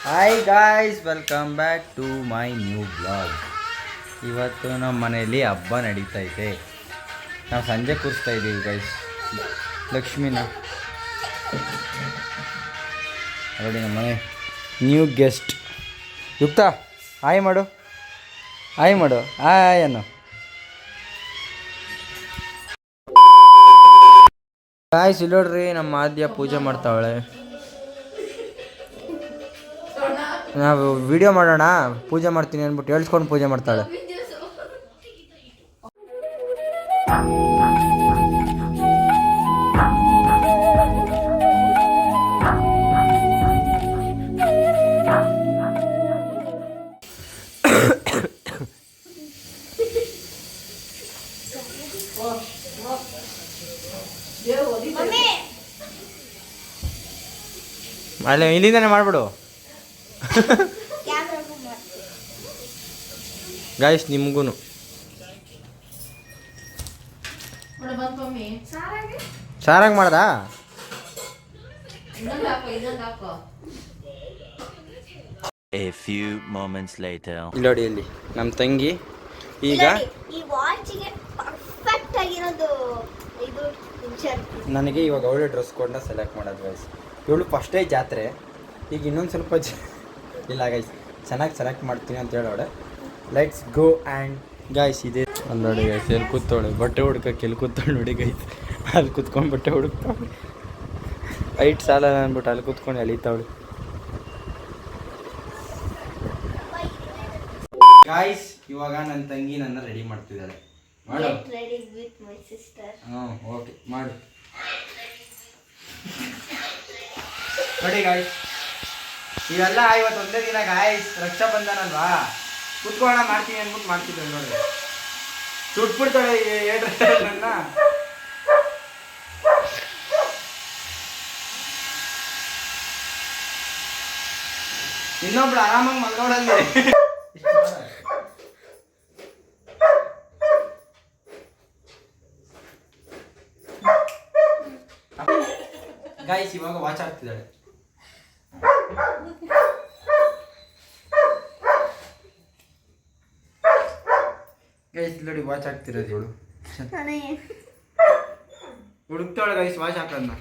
Hi guys, welcome back to my new blog. ಇವತ್ತು ನಮ್ಮ ಮನೆಯಲ್ಲಿ ಹಬ್ಬ ನಡೀತೈತೆ. ನಾವು ಸಂಜೆ ಕೂರಿಸ್ತಾ ಇದ್ದೀವಿ ಗೈಸ್ ಲಕ್ಷ್ಮಿನ. ನೋಡಿ ನಮ್ಮ ಮನೆ ನ್ಯೂ ಗೆಸ್ಟ್. ಯುಕ್ತ ಹಾಯ್ ಮಾಡು, ಹಾಯ್ ಮಾಡು, ಹಾಯ್ ಅನ್ನು. ಗಾಯ್ಸ್ ಇಲ್ಲಿ ನೋಡ್ರಿ, ನಮ್ಮ ಆದ್ಯ ಪೂಜೆ ಮಾಡ್ತಾವಳೆ. ನಾವು ವಿಡಿಯೋ ಮಾಡೋಣ, ಪೂಜೆ ಮಾಡ್ತೀನಿ ಅಂದ್ಬಿಟ್ಟು ಹೇಳ್ಸ್ಕೊಂಡು ಪೂಜೆ ಮಾಡ್ತಾಳೆ. ಅಲ್ಲ ಇಲ್ಲಿಂದಾನೆ ಮಾಡ್ಬಿಡು ಗಾಯ್ಸ್. ನಿಮ್ಗೂ ಸಾರಾಗಿ ಮಾಡ್ದಾ? A few moments later. ಇಲ್ಲಿ ನೋಡಿ, ಇಲ್ಲಿ ನಮ್ಮ ತಂಗಿ ಈಗ ನನಗೆ ಇವಾಗ ಅವಳೆ ಡ್ರೆಸ್ ಕೊಡ್ನ ಸೆಲೆಕ್ಟ್ ಮಾಡೋದು ಗೈಸ್. ಇವಳು ಫಸ್ಟೇ ಜಾತ್ರೆ, ಈಗ ಇನ್ನೊಂದು ಸ್ವಲ್ಪ ಇಲ್ಲ ಗೈಸ್, ಚೆನ್ನಾಗಿ ಸೆಲೆಕ್ಟ್ ಮಾಡ್ತೀನಿ ಅಂತ ಹೇಳೋಳೆ. Let's go. ಆ್ಯಂಡ್ ಗಾಯ್ಸ್ ಇದೆ ಅಲ್ಲಿ ನೋಡಿ ಗೈಸ್, ಎಲ್ಲಿ ಕೂತವಳೆ ಬಟ್ಟೆ ಹುಡ್ಕಕ್ಕೆ, ಎಲ್ಲಿ ಕೂತವಳು ನೋಡಿ ಗೈಸ್. ಅಲ್ಲಿ ಕೂತ್ಕೊಂಡು ಬಟ್ಟೆ ಹುಡುಕ್ತಾವಳೆ. ಹೈಟ್ ಸಾಲ ಅಂದ್ಬಿಟ್ಟು ಅಲ್ಲಿ ಕೂತ್ಕೊಂಡು ಎಳಿತಾವಳು ಗಾಯ್ಸ್. ಇವಾಗ ನನ್ನ ತಂಗಿ ನನ್ನ ರೆಡಿ ಮಾಡ್ತಿದ್ದಾಳೆ. ಮಾಡು. ಓಕೆ ಮಾಡು. ನೋಡಿ ಗಾಯ್ಸ್, ಇವೆಲ್ಲ ಇವತ್ತು ಒಂದೇ ದಿನ ಗಾಯ್ಸ್, ರಕ್ಷಾ ಬಂಧನ ಅಲ್ವಾ, ಕುತ್ಕೋಣ ಮಾಡ್ತೀನಿ ಅಂದ್ಬಿಟ್ಟು ಮಾಡ್ತಿದ್ದೆ ನೋಡಿ. ಸುಟ್ಬಿಡ್ತಾಳೆ ನನ್ನ. ಇನ್ನೊಬ್ಳು ಆರಾಮಾಗಿ ಮಲ್ಗೋಳಂದೆ. ಗಾಯ್ಸ್ ಇವಾಗ ವಾಚ್ ಆಗ್ತಿದ್ದಾಳೆ. ಗೈಸ್ ನೋಡಿ, ವಾಚ್ ಆಗ್ತಿರೋದು ಇವಳು. ಹುಡುಕ್ತಾಳೆ ಗೈಸ್ ವಾಚ್ ಹಾಕೋದನ್ನ.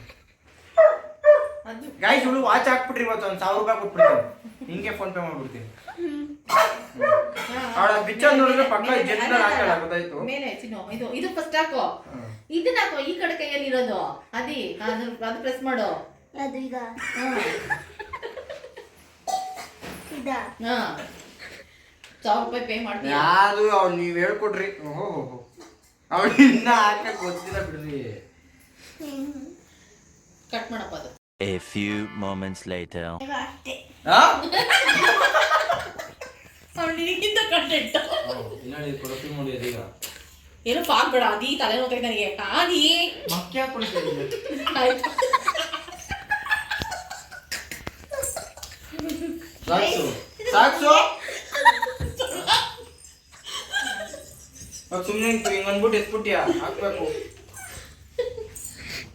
ಗೈಸ್ ಇವಳು ವಾಚ್ ಹಾಕ್ಬಿಟ್ರಿ, ಇವತ್ತು ಒಂದು 1000 ರೂಪಾಯಿ ಕೊಟ್ಬಿಡ್ತೀನಿ, ಹಿಂಗೆ ಫೋನ್ ಪೇ ಮಾಡ್ಬಿಡ್ತೀನಿ. ಅವಳ ಪಿಕ್ಚರ್ ನೋಡಿದ್ರೆ ಪಕ್ಕ ಜನರಲ್ ಹಾಕಲ್ಲ, ಗೊತ್ತಾಯ್ತು. ಇದು ಫಸ್ಟ್ ಹಾಕೋ, ಇದನ್ನ ಹಾಕೋ, ಈ ಕಡೆ ಕೈಯಲ್ಲಿ ಇರೋದು ಅದು ಪ್ರೆಸ್ ಮಾಡು. ಅದು ಈಗ ಇದಾ 1000 ರೂಪಾಯಿ ಪೇ ಮಾಡ್ತೀನಿ. ಯಾರು ಅವ್ಳು ನೀವು ಹೇಳ್ಕೊಡ್ರಿ. ಓಹೋ, ಅವಳು ಇನ್ನ ಹಾಕಕ್ ಗೊತ್ತಿಲ್ಲ ಬಿಡ್ರಿ. ಕಟ್ ಮಾಡಪ್ಪ ಅದು. A few moments later. ಅವನಿಗಿಂತ ಕಂಟೆಂಟ್ ಇನ್ನೊಂದು ಕೊಡಪಿ ಮಾಡಿ ಅದೀಗ ಏನು ಫಾಕ್ ಬೇಡ, ಅದೀ ತಲೆ ನೋಡ್ತೈತೆ ನನಗೆ. ಆದಿ ಮಕ್ಕಿ ಹಾಕೊಳ್ತೀನಿ. ಆಯ್ತು, ಸಾಕ್ಸು ಸಾಕ್ಸು. ಸುಮ್ಮನೆ ಹಿಂಗೆ ಅಂದ್ಬಿಟ್ಟು ಎತ್ಬಿಟ್ಟಿಯಾ, ಹಾಕ್ಬೇಕು.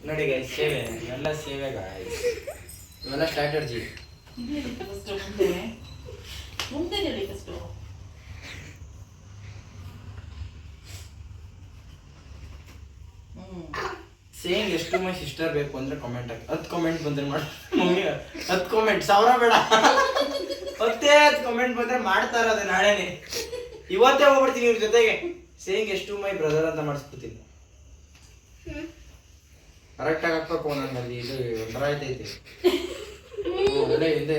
ನೋಡಿ ಗೈಸ್, ಸೇವೆ ಎಲ್ಲ ಸೇವೆ ಗಾಯ್ಸ್, ಇವೆಲ್ಲ ಸ್ಟ್ರಾಟರ್ಜಿ. ಮುಂದೆ ಹೇಳಿ ಫಸ್ಟ್. ಸೇಯಿಂಗ್ ಎಷ್ಟು ಮೈ ಸಿಸ್ಟರ್ ಬೇಕು ಅಂದ್ರೆ ಕಾಮೆಂಟ್ ಹಾಕಿ. 10 ಕಾಮೆಂಟ್ ಬಂದ್ರೆ ಮಾಡಿ ಮಮ್ಮಿ, 10 ಕಾಮೆಂಟ್ 1000 ಬೇಡ, 10 ಕಾಮೆಂಟ್ ಬಂದ್ರೆ ಮಾಡ್ತಾ ಇರೋದು ನಾಳೆನೆ. ಇವತ್ತೇ ಹೋಗ್ಬಿಡ್ತೀನಿ ಇವ್ರ ಜೊತೆಗೆ. ಸೇಯಿಂಗ್ ಎಷ್ಟು ಮೈ ಬ್ರದರ್ ಅಂತ ಮಾಡಿಸ್ಬಿಡ್ತೀನಿ. ಕರೆಕ್ಟಾಗಿ ಹಾಕ್ಬೇಕು ನಂಗಲ್ಲಿ. ಇದು ಒಂಥರ ಆಯ್ತೈತಿ ಒಳ್ಳೆ ಹಿಂದೆ.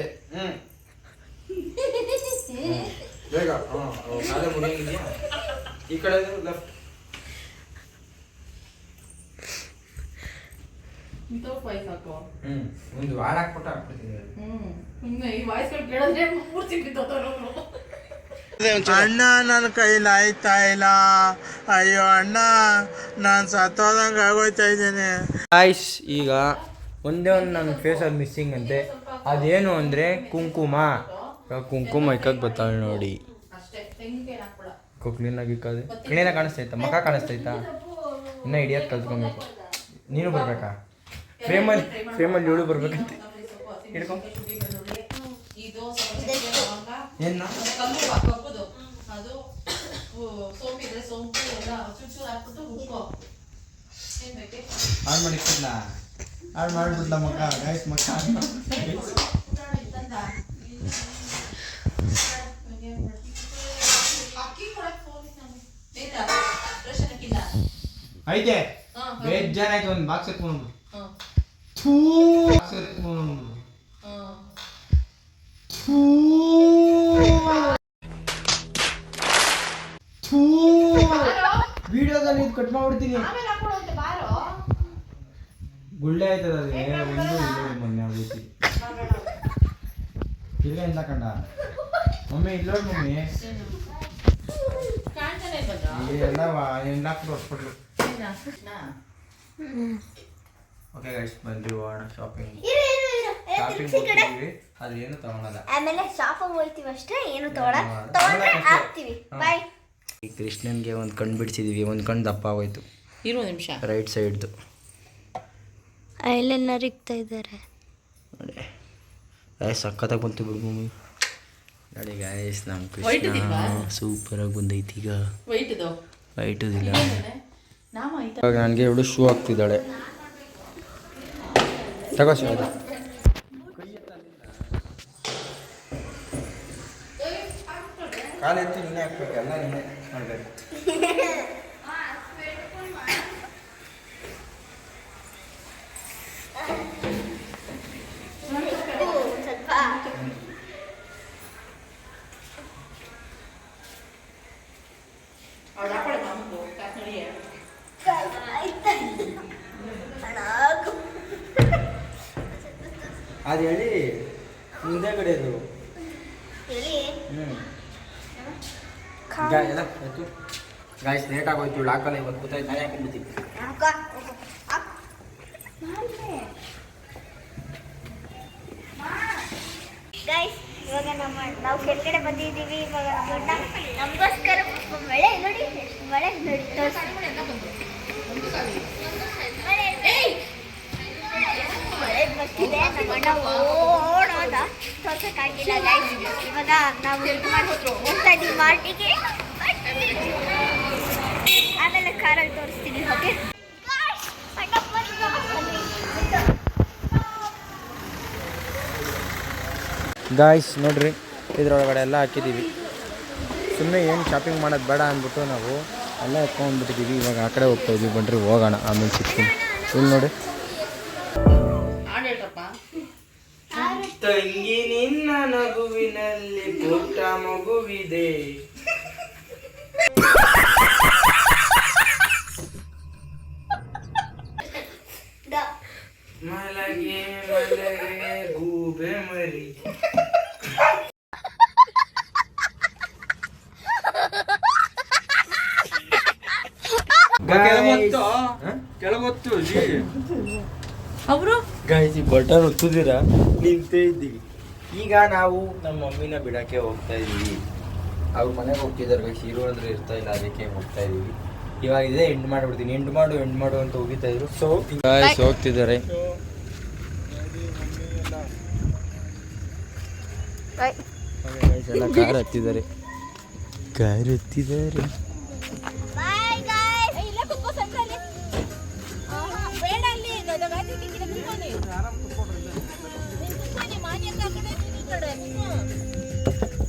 ಬೇಗ ಕಾಲೇ ಮುರಿಯಂಗಿದ್ಯಾ, ಈ ಕಡೆ ಲೆಫ್ಟ್. ಒಂದು ವಾರ ಹಾಕ್ಬಿಟ್ಟು ಹಾಕ್ಬಿಡ್ತೀನಿ. ಈ ವಾಯ್ಸ್ಗಳು ಕೇಳಿದ್ರೆ ಮೂರ್ತಿ ಬಿದ್ದೋರು. ಅಣ್ಣ ನನ್ನ ಕೈಲಿ ಆಯ್ತಾ ಇಲ್ಲ, ಅಯ್ಯೋ ಅಣ್ಣ ನಾನು ಸತ್ತೋದಂಗೆ ಆಗೋಯ್ತಾ ಇದ್ದೇನೆ. ಗಾಯ್ಸ್ ಈಗ ಒಂದೇ ಒಂದು ನನ್ನ ಫೇಸಲ್ಲಿ ಮಿಸ್ಸಿಂಗ್ ಅಂತೆ. ಅದೇನು ಅಂದರೆ ಕುಂಕುಮ. ಕುಂಕುಮ ಇಕ್ಕಕ್ಕೆ ಬರ್ತಾಳೆ ನೋಡಿ. ಕ್ಲೀನಾಗಿ ಇಕ್ಕೋದು. ಕ್ಲೀನಾಗಿ ಕಾಣಿಸ್ತೈತಾ, ಮಖ ಕಾಣಿಸ್ತೈತಾ, ಇನ್ನೂ ಹಿಡಿಯೋದು ಕಲ್ತ್ಕೊಬೇಕು. ನೀನು ಬರ್ಬೇಕಾ? ಫ್ರೇಮಲ್ಲಿ ಇವಳು ಬರ್ಬೇಕಂತೆ. ಹಿಡ್ಕೊ. ಏನು ಕಪ್ಪುದು ಅದು ಸೋಂಪಿದ್ರೆ ಸೋಂಪು ಎಲ್ಲ ಚೂರು ಹಾಕ್ಬಿಟ್ಟು ಉಪ್ಪು ಏನ್ ಬೇಕೆ ಹಾಳು ಮಾಡಿಬಿಡ್ಲ ಹಾಳು ಮಾಡಿಬಿಡ್ಲ ಮಕ್ಕ ಗೈಸ್ ಮಕ್ಕ ಐತೆ ಬೇಜಾರಾಯ್ತು ಒಂದು ಬಾಕ್ಸ್ ಎತ್ಕೊಂಡು ವಿಡಿಯೋದಲ್ಲಿ ಇದು ಕಟ್ ಮಾಡ್ಬಿಡ್ತೀನಿ ಗುಳ್ಳೆ ಆಯ್ತದ ಅದೇ ಒಂದು ಮೊನ್ನೆ ಆಗೈತಿ ಇಲ್ಲ ಇಲ್ಲ ಕಂಡ ಮಮ್ಮಿ ಇಲ್ಲ ಮಮ್ಮಿ ಎಲ್ಲ ಹೆಣ್ಣಾಕ್ಬಿಟ್ಟು ಹೊಸ್ಬಿಟ್ಲು ಓಕೆ ಗೈಸ್ ಬಂದ್ರಿ ಹೋಗೋಣ ಶಾಪಿಂಗ್ ಹೋಗ್ತೀವಿ ಅದು ಏನು ತಗೊಳಲ್ಲ ಆಮೇಲೆ ಶಾಪಿಂಗ್ ಹೋಗ್ತೀವಿ ಅಷ್ಟೇ ಏನು ತಗೊಂಡ್ರೆ ಹಾಕ್ತೀವಿ ಬಾಯ್. ಈ ಕೃಷ್ಣನ್ಗೆ ಒಂದು ಕಣ್ಣು ಬಿಡಿಸಿದೀವಿ ಒಂದು ಕಣ್ಣು ದಪ್ಪ ಆಗೋಯ್ತು ಇರು ನಿಮಿಷ ರೈಟ್ ಸೈಡ್ದು ಅಲ್ಲೆಲ್ಲ ನರಿಗ್ತಾ ಇದ್ದಾರೆ ನೋಡಿ ಗಾಯ್ಸ್ ಸಖತ್ತಾಗಿ ಬಂತು ಬಿಡು ಮಮ್ಮಿ ನೋಡಿ ಗಾಯ್ಸ್ ನಮ್ಮ White ಕೃಷ್ಣ ಇದಿಲ್ವಾ? ಸೂಪರಾಗಿ ಬಂದೈತಿ ಈಗ ವೈಟ್ದು ವೈಟುದಿಲ್ಲ ನಾಮ ಆಯ್ತಾ ಇವಾಗ ನನಗೆ ಇವಳು ಶೂ ಹಾಕ್ತಿದ್ದಾಳೆ ತಗೋ ಶೂ ಅದು ಕಾಲು ಎತ್ತಿ ನೀನೇ ಹಾಕ್ಬೇಕಲ್ಲ ನೀನೇ ಮಾಡಬೇಕು ಸ್ವಲ್ಪ ಅವಳು ಹಾಕೊಳ್ಳಿ ಮಾಮಂದು ಕಾಸ್ನಡಿಯೇ ಅದು ಹೇಳಿ ಮುಂದೆ ಕಡೆಯದು ಎಲ್ಲ ಆಯ್ತು ಗಾಯ್ಸ್ ಲೇಟ್ ಆಗೋಯ್ತು ಇವಳು ಹಾಕಲ್ಲ ಇವತ್ತು ಗೊತ್ತಾಯ್ತು ನಾನೇ ಹಾಕೊಂಡ್ಬಿಡ್ತೀನಿ ಗೈಸ್ ಇವಾಗ ನಾವು ಕೆಳಗಡೆ ಬಂದಿದ್ದೀವಿ. ಇವಾಗ ನಮಗೋಸ್ಕರ ಮಳೆ ನೋಡಿ ಮಳೆ ನೋಡಿ ಮಳೆ ಬರ್ತಿದೆ. ನಮ್ಮ ಅಣ್ಣ ಓಡೋದ ತೋರ್ಸಕ್ಕಾಗಿಲ್ಲ ಗೈಸ್. ಇವಾಗ ನಾವು ಇದು ಮಾಡ್ಬಿಟ್ರು ಹೋಗ್ತಾ ಇದ್ದೀವಿ ಮಾರ್ಟಿಗೆ. ಆಮೇಲೆ ಕಾರಲ್ಲಿ ತೋರಿಸ್ತೀನಿ. ಓಕೆ ಗಾಯ್ಸ್ ನೋಡ್ರಿ ಇದ್ರೊಳಗಡೆ ಎಲ್ಲ ಹಾಕಿದ್ದೀವಿ. ಸುಮ್ಮನೆ ಏನು ಶಾಪಿಂಗ್ ಮಾಡೋದು ಬೇಡ ಅಂದ್ಬಿಟ್ಟು ನಾವು ಎಲ್ಲ ಎತ್ಕೊಂಡ್ಬಿಟ್ಟಿದ್ದೀವಿ. ಇವಾಗ ಆ ಕಡೆ ಹೋಗ್ತಾ ಇದ್ದೀವಿ. ಬನ್ರಿ ಹೋಗೋಣ ಆಮೇಲೆ ಸಿಗ್ತೀನಿ. ಇಲ್ಲಿ ನೋಡಿ ತಂಗಿ ನಿನ್ನ ನಗುವಿನಲ್ಲಿ ಪುಟ್ಟ ಮಗುವಿದೆ ಮಲಗೆ ಮಲಗೆ ಗೂಬೆ ಮರಿ ಅವರು ಗಾಯ್ಸ್ ಈ ಬಟನ್ ಒತ್ತಿದ್ದೀರಾ ನಿಂತೇ ಇದ್ದೀವಿ. ಈಗ ನಾವು ನಮ್ಮ ಮಮ್ಮಿನ ಬಿಡಕ್ಕೆ ಹೋಗ್ತಾ ಇದ್ದೀವಿ. ಅವ್ರ ಮನೆಗೆ ಹೋಗ್ತಿದ್ದಾರೆ ಗೈಸ್. ಇರು ಅಂದ್ರೆ ಇರ್ತಾ ಇಲ್ಲ, ಅದಕ್ಕೆ ಹೋಗ್ತಾ ಇದೀವಿ. ಇವಾಗ ಇದೆ ಎಂಡ್ ಮಾಡ್ಬಿಡ್ತೀನಿ. ಎಂಡ್ ಮಾಡು ಅಂತ ಹೋಗಿತಾ ಇದ್ರು. ಸೊ ಗಾಯ್ಸ್ ಹೋಗ್ತಿದ್ದಾರೆ. ಎಲ್ಲ ಕಾರ್ ಹತ್ತಿದ್ದಾರೆ. Bye guys. ಇಲ್ಲ ಕುಕ್ಕೋ ಸಂಜಾಲೆ ಬೇಡ ಅಲ್ಲಿ ಗದಗಾತಿ ಕಿಂಗಿನ ಕುಕ್ಕೋನಿ ಕುಕ್ಕೋನಿ ಮಾನ್ಯ ಕಡೆ ಈ ಕಡೆ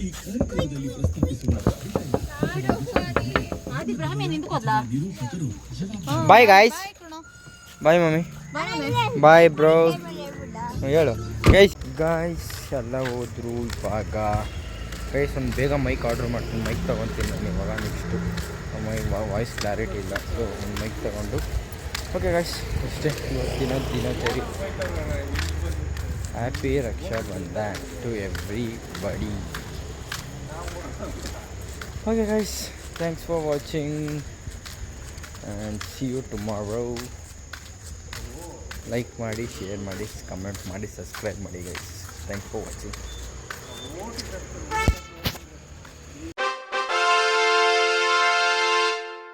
ಈ ಕಾರ್ಯಕ್ರಮದಲ್ಲಿ ಪ್ರಸ್ತುತಿಸುವ ಆದಿ ಬ್ರಾಹ್ಮಣ ನಿಂತ್ಕೋದ್ಲಾ. Bye guys. Bye mummy. Bye bro. ಹೇಳು ಗಾಯ್ಸ್ ಎಲ್ಲ ಹೋದ್ರು. ಇವಾಗ ಗೈಸ್ ಒಂದು ಬೇಗ ಮೈಕ್ ಆರ್ಡ್ರ್ ಮಾಡ್ತೀನಿ. ಮೈಕ್ ತೊಗೊತೀನಿ ನಾನು ಇವಾಗ. ನೆಕ್ಸ್ಟು ವಾಯ್ಸ್ ಕ್ಲಾರಿಟಿ ಇಲ್ಲ. ಸೊ ಒಂದು ಮೈಕ್ ತೊಗೊಂಡು ಓಕೆ ಗಾಯ್ಸ್ ಅಷ್ಟೇ ಇವತ್ತಿನ ದಿನಚರಿ. Happy Raksha Bandhan to everybody. Okay guys, thanks for watching and see you tomorrow. Like ಮಾಡಿ, ಶೇರ್ ಮಾಡಿ, ಕಮೆಂಟ್ ಮಾಡಿ, ಸಬ್ಸ್ಕ್ರೈಬ್ ಮಾಡಿ ಗೈಸ್. Thanks for watching.